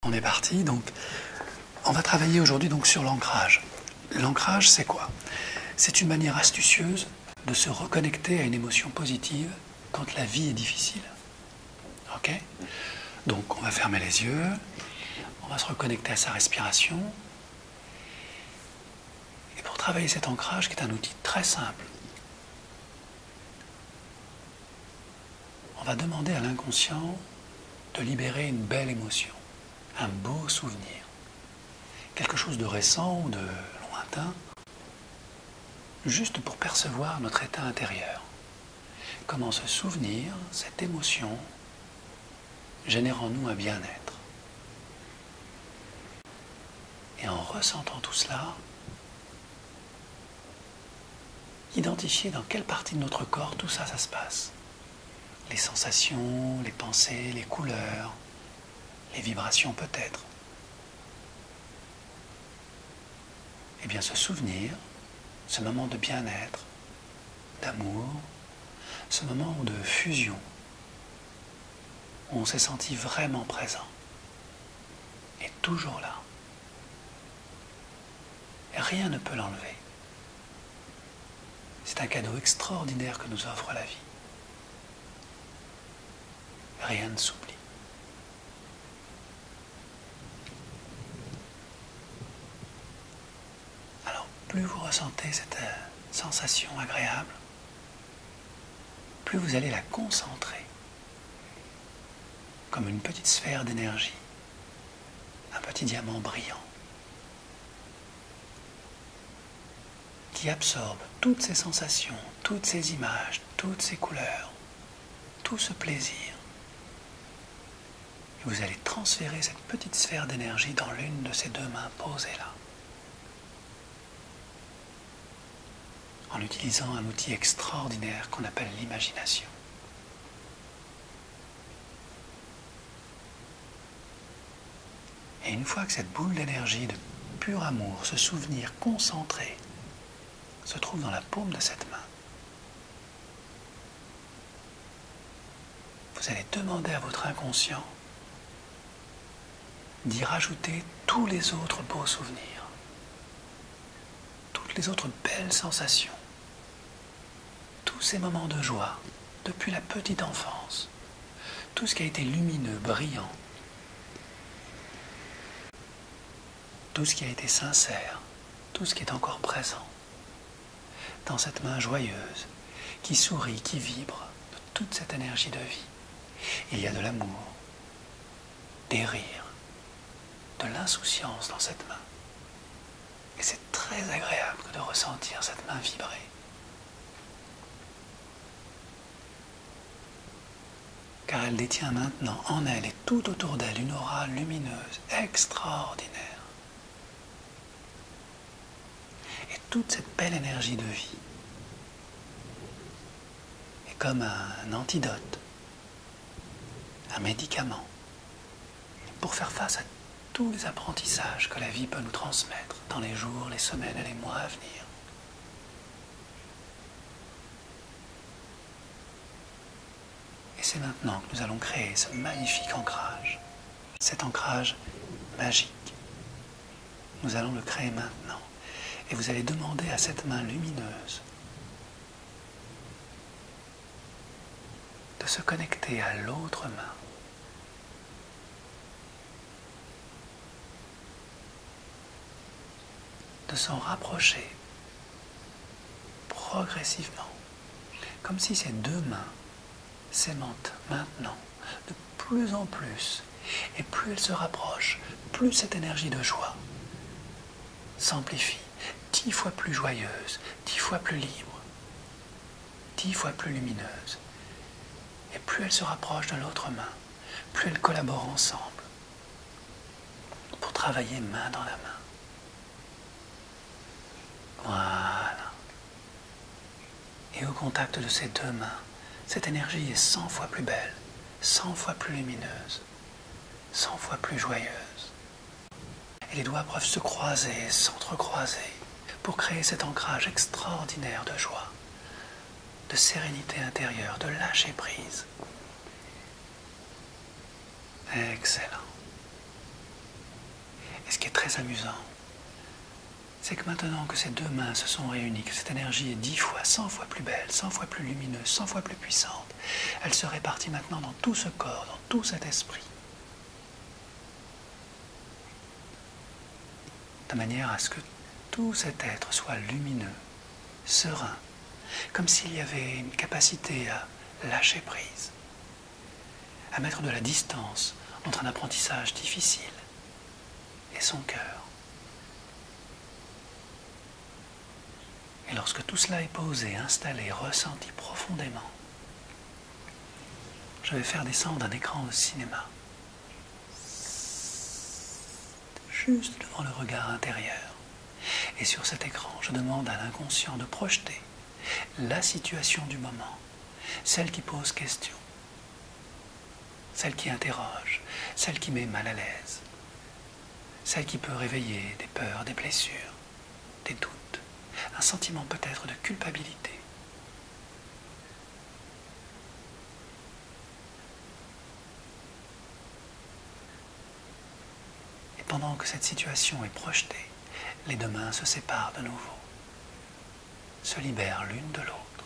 On est parti, donc on va travailler aujourd'hui donc sur l'ancrage. L'ancrage, c'est quoi? C'est une manière astucieuse de se reconnecter à une émotion positive quand la vie est difficile. Ok? Donc on va fermer les yeux, on va se reconnecter à sa respiration. Et pour travailler cet ancrage, qui est un outil très simple, on va demander à l'inconscient de libérer une belle émotion, un beau souvenir, quelque chose de récent ou de lointain, juste pour percevoir notre état intérieur. Comment ce souvenir, cette émotion, génère en nous un bien-être. Et en ressentant tout cela, identifier dans quelle partie de notre corps tout ça se passe. Les sensations, les pensées, les couleurs, les vibrations peut-être. Eh bien ce souvenir, ce moment de bien-être, d'amour, ce moment de fusion, où on s'est senti vraiment présent, est toujours là. Et rien ne peut l'enlever. C'est un cadeau extraordinaire que nous offre la vie. Rien ne s'oublie. Alors, plus vous ressentez cette sensation agréable, plus vous allez la concentrer comme une petite sphère d'énergie, un petit diamant brillant, qui absorbe toutes ces sensations, toutes ces images, toutes ces couleurs, tout ce plaisir. Et vous allez transférer cette petite sphère d'énergie dans l'une de ces deux mains posées là, en utilisant un outil extraordinaire qu'on appelle l'imagination. Et une fois que cette boule d'énergie, de pur amour, ce souvenir concentré, se trouve dans la paume de cette main, vous allez demander à votre inconscient d'y rajouter tous les autres beaux souvenirs, toutes les autres belles sensations, tous ces moments de joie depuis la petite enfance, tout ce qui a été lumineux, brillant, tout ce qui a été sincère, tout ce qui est encore présent dans cette main joyeuse qui sourit, qui vibre de toute cette énergie de vie. Il y a de l'amour, des rires, de l'insouciance dans cette main. Et c'est très agréable de ressentir cette main vibrer. Car elle détient maintenant en elle et tout autour d'elle une aura lumineuse, extraordinaire. Et toute cette belle énergie de vie est comme un antidote, un médicament pour faire face à tous les apprentissages que la vie peut nous transmettre dans les jours, les semaines et les mois à venir. Et c'est maintenant que nous allons créer ce magnifique ancrage, cet ancrage magique. Nous allons le créer maintenant. Et vous allez demander à cette main lumineuse de se connecter à l'autre main. De s'en rapprocher progressivement, comme si ces deux mains s'aimantent maintenant de plus en plus, et plus elles se rapprochent, plus cette énergie de joie s'amplifie, 10 fois plus joyeuse, 10 fois plus libre, 10 fois plus lumineuse. Et plus elles se rapprochent de l'autre main, plus elles collaborent ensemble pour travailler main dans la main. Voilà. Et au contact de ces deux mains, cette énergie est 100 fois plus belle, 100 fois plus lumineuse, 100 fois plus joyeuse. Et les doigts peuvent se croiser, s'entrecroiser, pour créer cet ancrage extraordinaire de joie, de sérénité intérieure, de lâcher prise. Excellent. Et ce qui est très amusant, c'est que maintenant que ces deux mains se sont réunies, que cette énergie est 10 fois, 100 fois plus belle, 100 fois plus lumineuse, 100 fois plus puissante, elle se répartit maintenant dans tout ce corps, dans tout cet esprit. De manière à ce que tout cet être soit lumineux, serein, comme s'il y avait une capacité à lâcher prise, à mettre de la distance entre un apprentissage difficile et son cœur. Et lorsque tout cela est posé, installé, ressenti profondément, je vais faire descendre un écran de cinéma, juste devant le regard intérieur. Et sur cet écran, je demande à l'inconscient de projeter la situation du moment, celle qui pose question, celle qui interroge, celle qui met mal à l'aise, celle qui peut réveiller des peurs, des blessures, des doutes, un sentiment peut-être de culpabilité. Et pendant que cette situation est projetée, les deux mains se séparent de nouveau, se libèrent l'une de l'autre,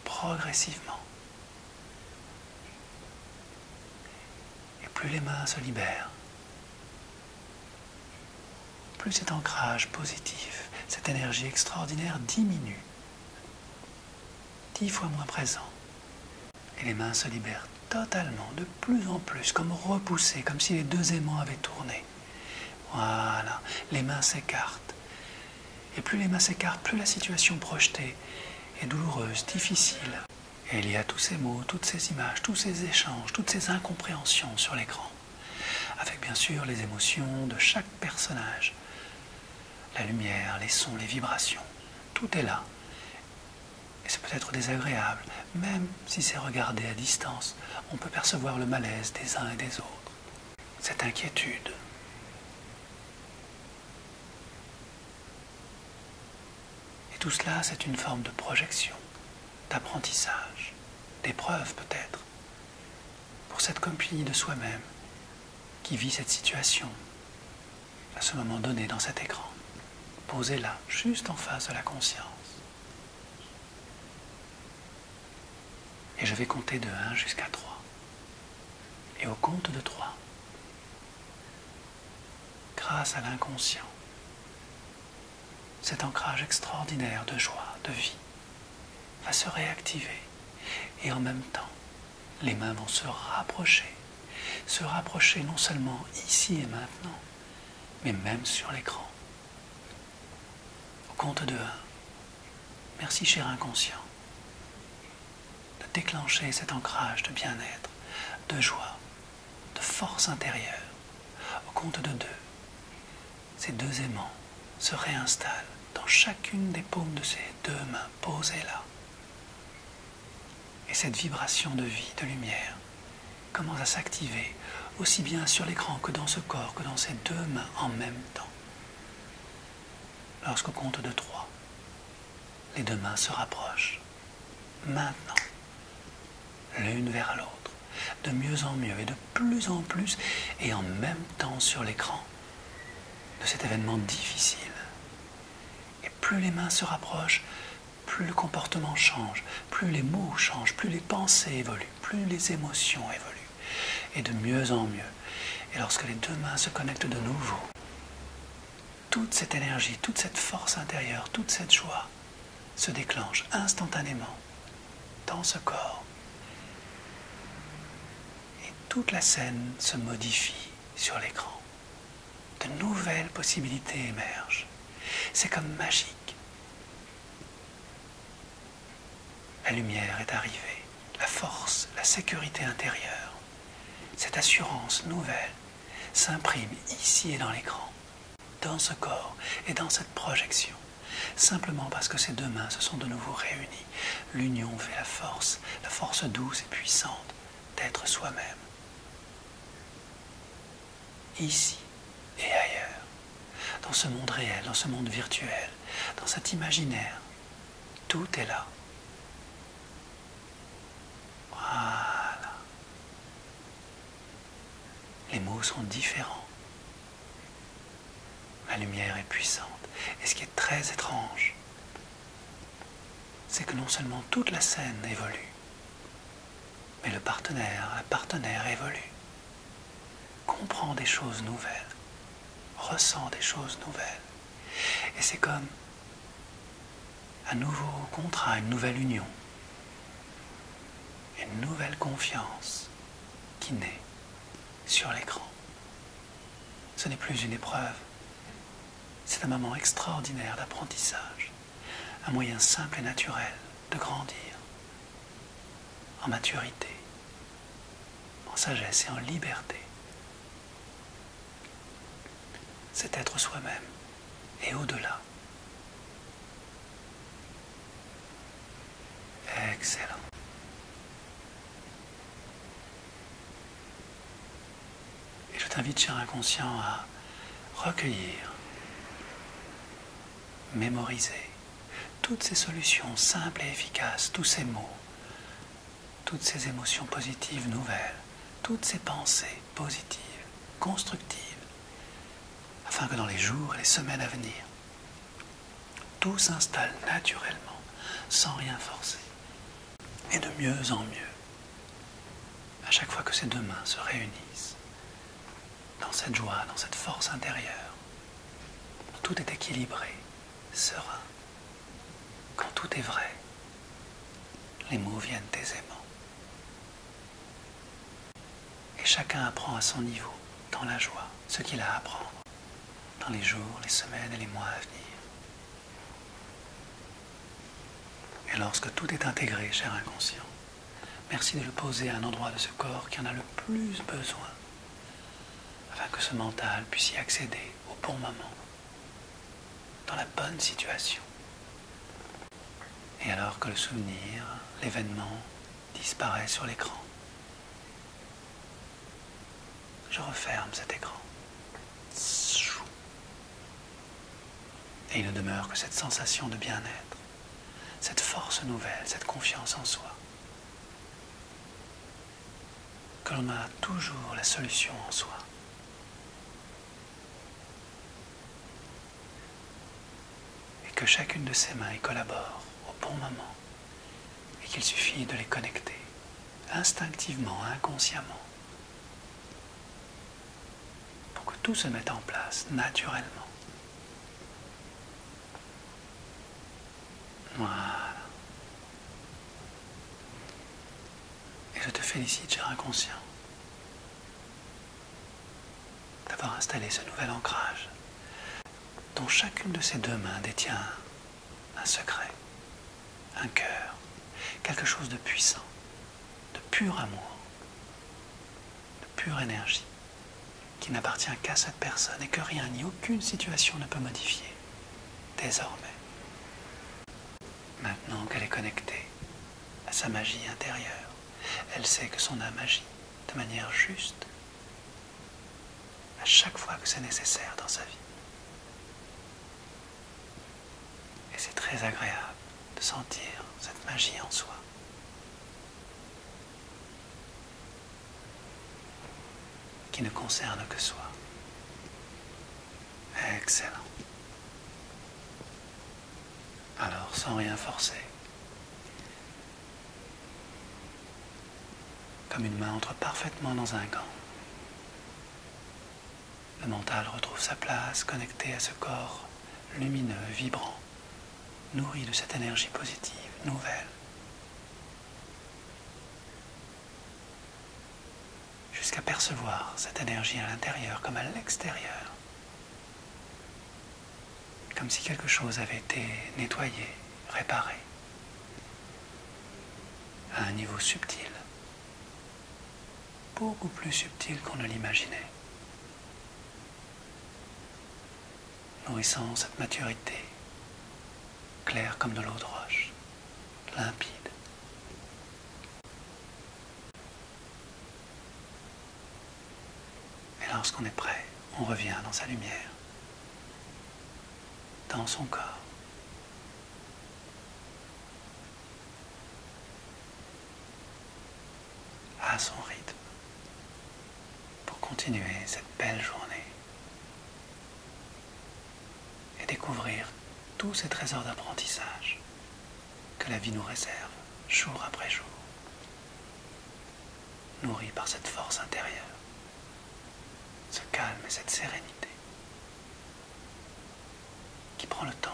progressivement. Et plus les mains se libèrent, plus cet ancrage positif, cette énergie extraordinaire diminue, 10 fois moins présent. Et les mains se libèrent totalement, de plus en plus, comme repoussées, comme si les deux aimants avaient tourné. Voilà, les mains s'écartent. Et plus les mains s'écartent, plus la situation projetée est douloureuse, difficile. Et il y a tous ces mots, toutes ces images, tous ces échanges, toutes ces incompréhensions sur l'écran. Avec bien sûr les émotions de chaque personnage. La lumière, les sons, les vibrations, tout est là. Et c'est peut-être désagréable, même si c'est regardé à distance, on peut percevoir le malaise des uns et des autres. Cette inquiétude. Et tout cela, c'est une forme de projection, d'apprentissage, d'épreuve peut-être, pour cette compagnie de soi-même qui vit cette situation à ce moment donné dans cet écran. Posé là, juste en face de la conscience. Et je vais compter de 1 jusqu'à 3. Et au compte de 3, grâce à l'inconscient, cet ancrage extraordinaire de joie, de vie, va se réactiver. Et en même temps, les mains vont se rapprocher non seulement ici et maintenant, mais même sur l'écran. Au compte de 1, merci cher inconscient, de déclencher cet ancrage de bien-être, de joie, de force intérieure. Au compte de 2, ces deux aimants se réinstallent dans chacune des paumes de ces deux mains posées là. Et cette vibration de vie, de lumière, commence à s'activer aussi bien sur l'écran que dans ce corps, que dans ces deux mains en même temps. Lorsqu'au compte de 3, les deux mains se rapprochent, maintenant, l'une vers l'autre, de mieux en mieux et de plus en plus, et en même temps sur l'écran de cet événement difficile. Et plus les mains se rapprochent, plus le comportement change, plus les mots changent, plus les pensées évoluent, plus les émotions évoluent, et de mieux en mieux. Et lorsque les deux mains se connectent de nouveau, toute cette énergie, toute cette force intérieure, toute cette joie se déclenche instantanément dans ce corps. Et toute la scène se modifie sur l'écran. De nouvelles possibilités émergent. C'est comme magique. La lumière est arrivée, la force, la sécurité intérieure. Cette assurance nouvelle s'imprime ici et dans l'écran, dans ce corps et dans cette projection, simplement parce que ces deux mains se sont de nouveau réunies. L'union fait la force douce et puissante d'être soi-même, ici et ailleurs, dans ce monde réel, dans ce monde virtuel, dans cet imaginaire. Tout est là. Voilà. Les mots niveaux sont différents. La lumière est puissante. Et ce qui est très étrange, c'est que non seulement toute la scène évolue, mais la partenaire évolue, comprend des choses nouvelles, ressent des choses nouvelles. Et c'est comme un nouveau contrat, une nouvelle union, une nouvelle confiance qui naît sur l'écran. Ce n'est plus une épreuve, c'est un moment extraordinaire d'apprentissage, un moyen simple et naturel de grandir en maturité, en sagesse et en liberté. C'est être soi-même et au-delà. Excellent. Et je t'invite, cher inconscient, à recueillir, mémoriser toutes ces solutions simples et efficaces, tous ces mots, toutes ces émotions positives nouvelles, toutes ces pensées positives, constructives, afin que dans les jours et les semaines à venir, tout s'installe naturellement, sans rien forcer, et de mieux en mieux, à chaque fois que ces deux mains se réunissent, dans cette joie, dans cette force intérieure, où tout est équilibré, serein, quand tout est vrai, les mots viennent aisément. Et chacun apprend à son niveau, dans la joie, ce qu'il a à apprendre, dans les jours, les semaines et les mois à venir. Et lorsque tout est intégré, cher inconscient, merci de le poser à un endroit de ce corps qui en a le plus besoin, afin que ce mental puisse y accéder au bon moment, dans la bonne situation. Et alors que le souvenir, l'événement disparaît sur l'écran, je referme cet écran. Et il ne demeure que cette sensation de bien-être, cette force nouvelle, cette confiance en soi. Que l'on a toujours la solution en soi. Et que chacune de ces mains y collabore au bon moment. Et qu'il suffit de les connecter, instinctivement, inconsciemment, pour que tout se mette en place naturellement. Voilà. Et je te félicite, cher inconscient, d'avoir installé ce nouvel ancrage, dont chacune de ces deux mains détient un secret, un cœur, quelque chose de puissant, de pur amour, de pure énergie, qui n'appartient qu'à cette personne et que rien ni aucune situation ne peut modifier, désormais. Maintenant qu'elle est connectée à sa magie intérieure, elle sait que son âme agit de manière juste à chaque fois que c'est nécessaire dans sa vie. Et c'est très agréable de sentir cette magie en soi. Qui ne concerne que soi. Excellent. Alors, sans rien forcer, comme une main entre parfaitement dans un gant, le mental retrouve sa place, connecté à ce corps lumineux, vibrant, nourri de cette énergie positive, nouvelle. Jusqu'à percevoir cette énergie à l'intérieur comme à l'extérieur. Comme si quelque chose avait été nettoyé, réparé, à un niveau subtil, beaucoup plus subtil qu'on ne l'imaginait, nourrissant cette maturité, claire comme de l'eau de roche, limpide. Et lorsqu'on est prêt, on revient dans sa lumière, dans son corps. À son rythme, pour continuer cette belle journée et découvrir tous ces trésors d'apprentissage que la vie nous réserve jour après jour, nourris par cette force intérieure, ce calme et cette sérénité qui prend le temps